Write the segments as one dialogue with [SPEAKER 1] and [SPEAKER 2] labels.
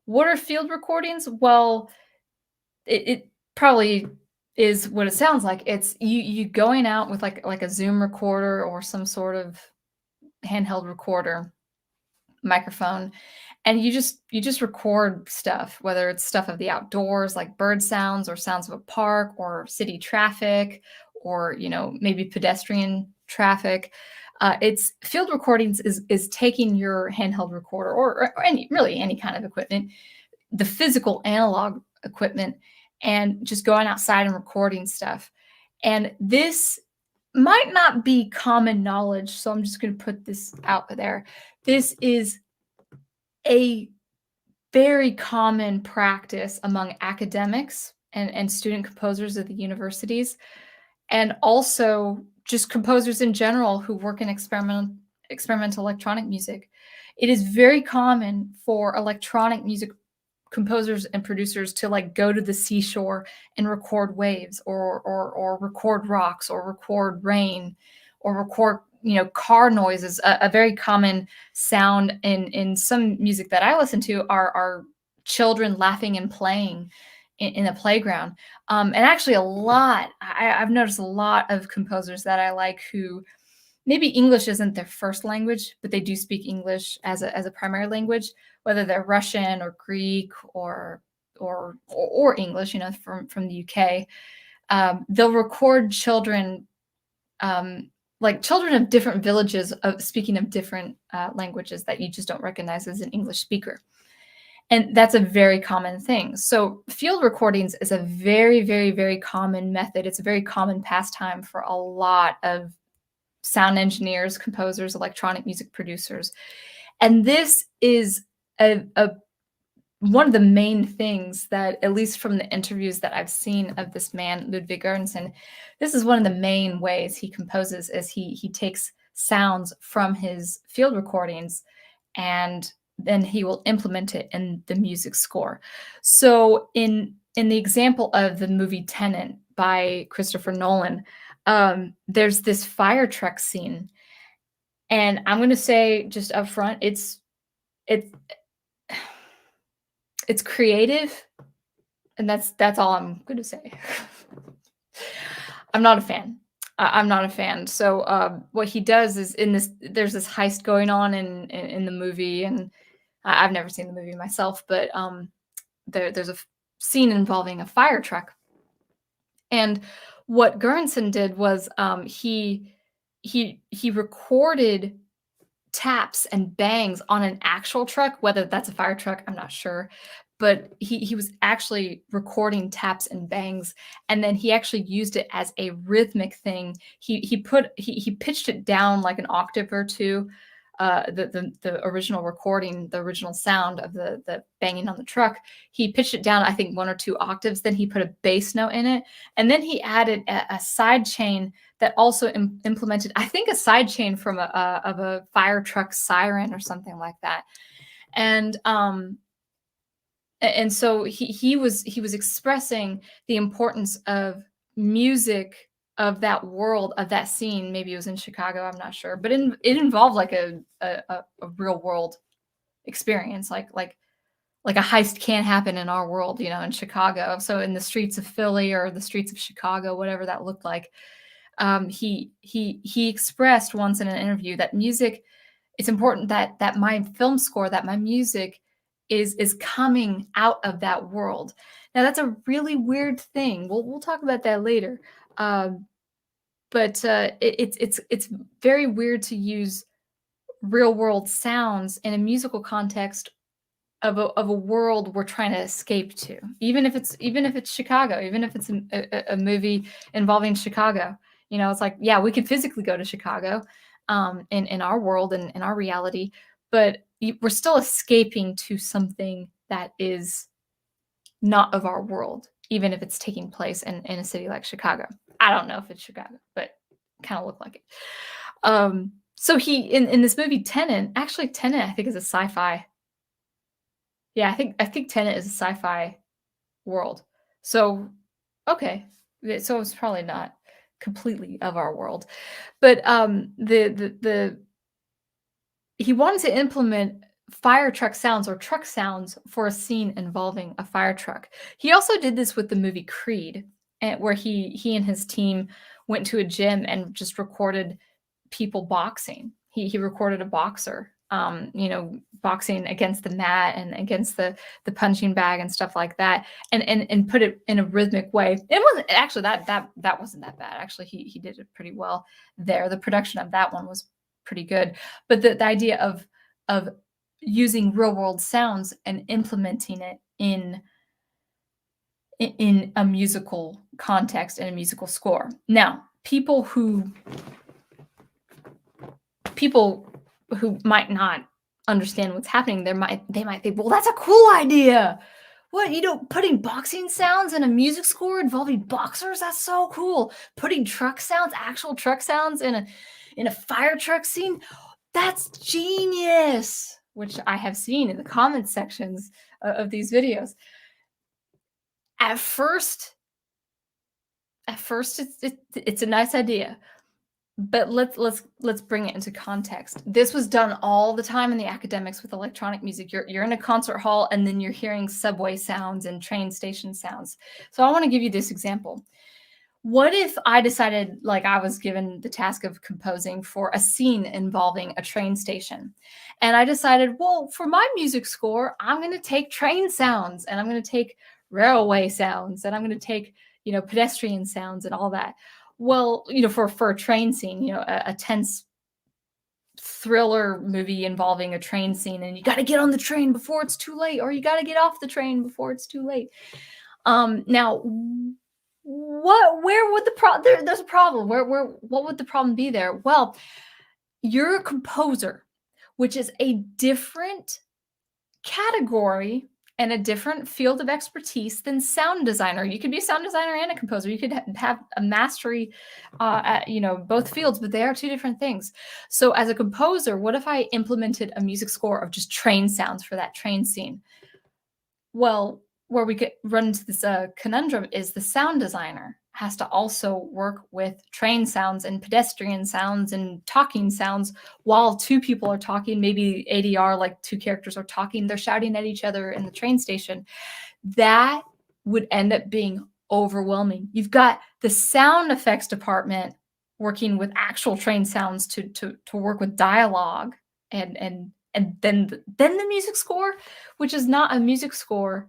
[SPEAKER 1] What are field recordings? Well, it probably is what it sounds like. It's you going out with like a Zoom recorder or some sort of handheld recorder, microphone, and you just record stuff, whether it's stuff of the outdoors, like bird sounds or sounds of a park or city traffic or, maybe pedestrian traffic. It's field recordings is taking your handheld recorder or any really any kind of equipment, the physical analog equipment, and just going outside and recording stuff. And this might not be common knowledge, so I'm just going to put this out there. This is a very common practice among academics and student composers at the universities, and also just composers in general who work in experimental electronic music. It is very common for electronic music composers and producers to like go to the seashore and record waves or record rocks or record rain or record car noises. A very common sound in some music that I listen to are children laughing and playing in a playground. And actually I've noticed a lot of composers that I like who maybe English isn't their first language, but they do speak English as a primary language, whether they're Russian or Greek or English, from the UK. They'll record children, like children of different villages of speaking of different languages that you just don't recognize as an English speaker. And that's a very common thing. So field recordings is a very, very, very common method. It's a very common pastime for a lot of sound engineers, composers, electronic music producers. And this is one of the main things that, at least from the interviews that I've seen of this man, Ludwig Göransson, this is one of the main ways he composes is he takes sounds from his field recordings and then he will implement it in the music score. So in the example of the movie Tenet by Christopher Nolan, there's this fire truck scene, and I'm going to say just up front, it's creative, and that's all I'm going to say. I'm not a fan. I'm not a fan. So what he does is there's this heist going on in the movie, and I've never seen the movie myself, but there's a scene involving a fire truck. And what Göransson did was he recorded taps and bangs on an actual truck, whether that's a fire truck, I'm not sure. But he was actually recording taps and bangs, and then he actually used it as a rhythmic thing. He pitched it down like an octave or two, the original recording, the original sound of the banging on the truck. He pitched it down, I think, 1 or 2 octaves. Then he put a bass note in it, and then he added a side chain that also implemented, I think, a side chain from a fire truck siren or something like that. And so he was expressing the importance of music, of that world, of that scene. Maybe it was in Chicago, I'm not sure, but it involved like a real world experience, like a heist can happen in our world, in Chicago. So in the streets of Philly or the streets of Chicago, whatever that looked like, he expressed once in an interview that music, it's important that my film score, that my music is coming out of that world. Now that's a really weird thing. We'll talk about that later. But it's very weird to use real world sounds in a musical context of a world we're trying to escape to, even if it's Chicago, even if it's a movie involving Chicago. It's like, yeah, we could physically go to Chicago, in our world and in our reality, but we're still escaping to something that is not of our world, even if it's taking place in a city like Chicago. I don't know if it's Chicago, but kind of look like it. So he in this movie Tenet, actually Tenet I think is a sci-fi. Yeah, I think Tenet is a sci-fi world. So okay, so it's probably not completely of our world, but he wanted to implement fire truck sounds or truck sounds for a scene involving a fire truck. He also did this with the movie Creed, where he and his team went to a gym and just recorded people boxing. He recorded a boxer, boxing against the mat and against the punching bag and stuff like that, and put it in a rhythmic way. It wasn't actually that wasn't that bad. Actually, he did it pretty well there. The production of that one was pretty good, but the idea of using real world sounds and implementing it in a musical context and a musical score. Now, people who might not understand what's happening, they might think, well, that's a cool idea. What, putting boxing sounds in a music score involving boxers? That's so cool. Putting truck sounds, actual truck sounds in a fire truck scene? That's genius, which I have seen in the comment sections of these videos. At first it's a nice idea, but let's bring it into context. This was done all the time in the academics with electronic music. You're in a concert hall and then you're hearing subway sounds and train station sounds. So I want to give you this example. What if I decided, like, I was given the task of composing for a scene involving a train station, and I decided, well, for my music score, I'm going to take train sounds and I'm going to take railway sounds and I'm going to take, pedestrian sounds and all that. Well, for a train scene, a tense thriller movie involving a train scene, and you got to get on the train before it's too late, or you got to get off the train before it's too late. Now, where would there's a problem. What would the problem be there? Well, you're a composer, which is a different category and a different field of expertise than sound designer. You could be a sound designer and a composer. You could have a mastery at, both fields, but they are two different things. So as a composer, what if I implemented a music score of just train sounds for that train scene? Well, where we could run into this conundrum is the sound designer has to also work with train sounds and pedestrian sounds and talking sounds while two people are talking, maybe ADR, like two characters are talking, they're shouting at each other in the train station. That would end up being overwhelming. You've got the sound effects department working with actual train sounds to work with dialogue and then the music score, which is not a music score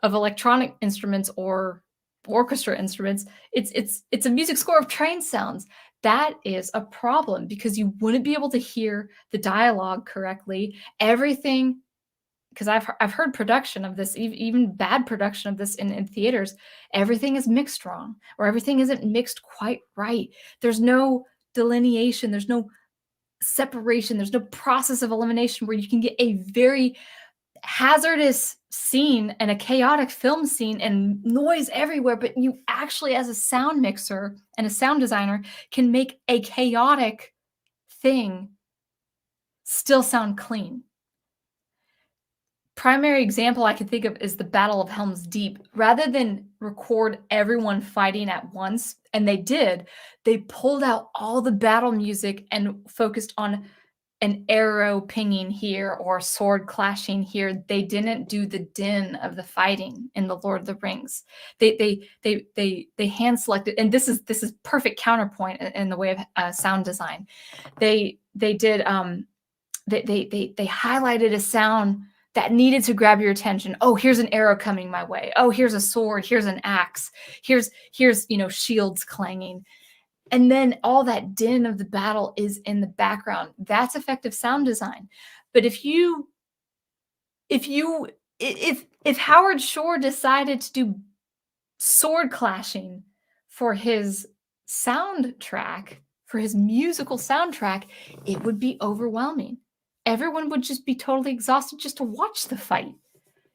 [SPEAKER 1] of electronic instruments or orchestra instruments. It's a music score of train sounds. That is a problem because you wouldn't be able to hear the dialogue correctly. Everything, because I've heard production of this, even bad production of this in theaters, everything is mixed wrong, or everything isn't mixed quite right. There's no delineation, there's no separation, there's no process of elimination where you can get a very hazardous scene and a chaotic film scene and noise everywhere, but you actually, as a sound mixer and a sound designer, can make a chaotic thing still sound clean. Primary example I can think of is the Battle of Helm's Deep. Rather than record everyone fighting at once, and they pulled out all the battle music and focused on an arrow pinging here or sword clashing here. They didn't do the din of the fighting in the Lord of the Rings. They hand selected, and this is perfect counterpoint in the way of sound design. They highlighted a sound that needed to grab your attention. Oh, here's an arrow coming my way. Oh, here's a sword. Here's an axe. Here's shields clanging. And then all that din of the battle is in the background. That's effective sound design. But if Howard Shore decided to do sword clashing for his soundtrack, for his musical soundtrack, it would be overwhelming. Everyone would just be totally exhausted just to watch the fight,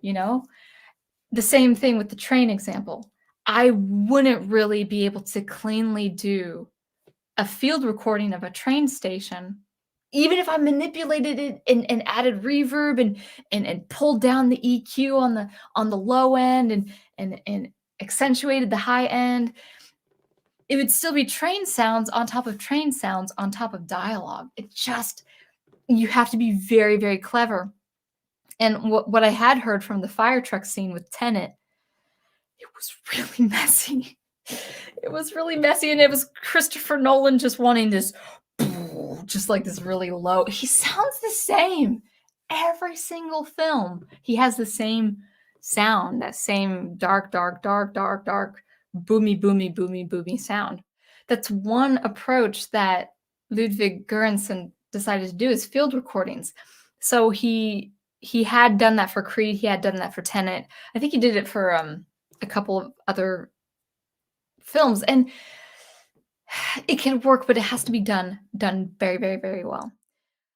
[SPEAKER 1] The same thing with the train example. I wouldn't really be able to cleanly do a field recording of a train station, even if I manipulated it and added reverb and pulled down the EQ on the low end and accentuated the high end. It would still be train sounds on top of train sounds on top of dialogue. You have to be very, very clever. And what I had heard from the fire truck scene with Tenet, it was really messy. It was really messy, and it was Christopher Nolan just wanting this, just like this really low. He sounds the same every single film. He has the same sound, that same dark, dark, dark, dark, dark, boomy, boomy, boomy, boomy sound. That's one approach that Ludwig Göransson decided to do is field recordings. So he had done that for Creed. He had done that for Tenet. I think he did it for a couple of other films, and it can work, but it has to be done very, very, very well.